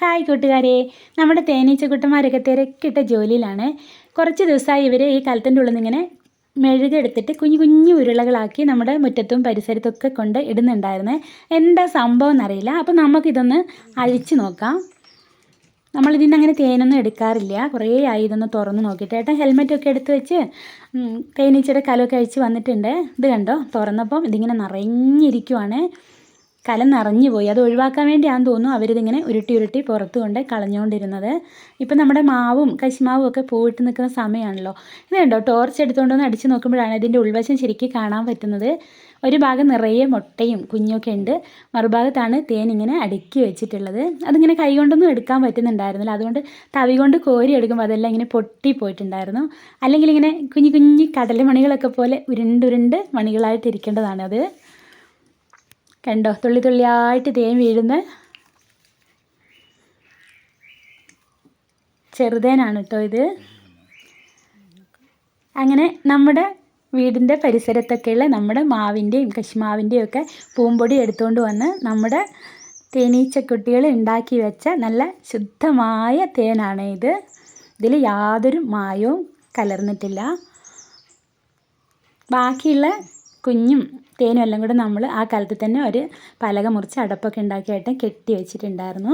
Hi കൂട്ടുകാരെ, നമ്മുടെ തേനീച്ചക്കുട്ടന്മാരൊക്കെ തിരക്കിട്ട ജോലിയിലാണ്. കുറച്ച് ദിവസമായി ഇവർ ഈ കലത്തിൻ്റെ ഉള്ളിൽ നിന്ന് ഇങ്ങനെ മെഴുകെടുത്തിട്ട് കുഞ്ഞു കുഞ്ഞു ഉരുളകളാക്കി നമ്മുടെ മുറ്റത്തും പരിസരത്തൊക്കെ കൊണ്ട് ഇടുന്നുണ്ടായിരുന്നേ. എന്താ സംഭവം എന്നറിയില്ല. അപ്പോൾ നമുക്കിതൊന്ന് അഴിച്ചു നോക്കാം. നമ്മളിതിൽ നിന്ന് അങ്ങനെ തേനൊന്നും എടുക്കാറില്ല. കുറേ ആയി ഇതൊന്ന് തുറന്ന് നോക്കിയിട്ട്. ഏട്ടൻ ഹെൽമെറ്റൊക്കെ എടുത്ത് വെച്ച് തേനീച്ചയുടെ കലമൊക്കെ അഴിച്ച് വന്നിട്ടുണ്ട്. ഇത് കണ്ടോ, തുറന്നപ്പം ഇതിങ്ങനെ നിറഞ്ഞിരിക്കുവാണ്. കലം നിറഞ്ഞു പോയി. അത് ഒഴിവാക്കാൻ വേണ്ടിയാണെന്ന് തോന്നുന്നു അവരിതിങ്ങനെ ഉരുട്ടി ഉരുട്ടി പുറത്ത് കൊണ്ട് കളഞ്ഞുകൊണ്ടിരുന്നത്. ഇപ്പം നമ്മുടെ മാവും കശുമാവും ഒക്കെ പൂവിട്ട് നിൽക്കുന്ന സമയമാണല്ലോ. ഇത് കണ്ടോ, ടോർച്ച് എടുത്തുകൊണ്ട് വന്ന് അടിച്ച് നോക്കുമ്പോഴാണ് ഇതിൻ്റെ ഉൾവശം ശരിക്കും കാണാൻ പറ്റുന്നത്. ഒരു ഭാഗം നിറയെ മുട്ടയും കുഞ്ഞൊക്കെ ഉണ്ട്, മറുഭാഗത്താണ് തേൻ ഇങ്ങനെ അടുക്കി വെച്ചിട്ടുള്ളത്. അതിങ്ങനെ കൈ കൊണ്ടൊന്നും എടുക്കാൻ പറ്റുന്നുണ്ടായിരുന്നില്ല. അതുകൊണ്ട് തവി കൊണ്ട് കോരി എടുക്കുമ്പോൾ അതെല്ലാം ഇങ്ങനെ പൊട്ടിപ്പോയിട്ടുണ്ടായിരുന്നു. അല്ലെങ്കിൽ ഇങ്ങനെ കുഞ്ഞു കുഞ്ഞു കടലമണികളൊക്കെ പോലെ ഉരുണ്ടുരുണ്ട് മണികളായിട്ട് ഇരിക്കേണ്ടതാണ് അത്. കണ്ടോ, തുള്ളി തുള്ളിയായിട്ട് തേൻ വീഴുന്ന ചെറുതേനാണ് കേട്ടോ ഇത്. അങ്ങനെ നമ്മുടെ വീടിൻ്റെ പരിസരത്തൊക്കെയുള്ള നമ്മുടെ മാവിൻ്റെയും കശുമാവിൻ്റെയും ഒക്കെ പൂമ്പൊടി എടുത്തുകൊണ്ട് വന്ന് നമ്മുടെ തേനീച്ചക്കുട്ടികൾ ഉണ്ടാക്കി വെച്ച നല്ല ശുദ്ധമായ തേനാണ് ഇത്. ഇതിൽ യാതൊരു മായവും കലർന്നിട്ടില്ല. ബാക്കിയുള്ള കുഞ്ഞും തേനും എല്ലാം കൂടെ നമ്മൾ ആ കാലത്ത് തന്നെ ഒരു പലക മുറിച്ച് അടപ്പൊക്കെ ഉണ്ടാക്കിയായിട്ട് കെട്ടി വെച്ചിട്ടുണ്ടായിരുന്നു.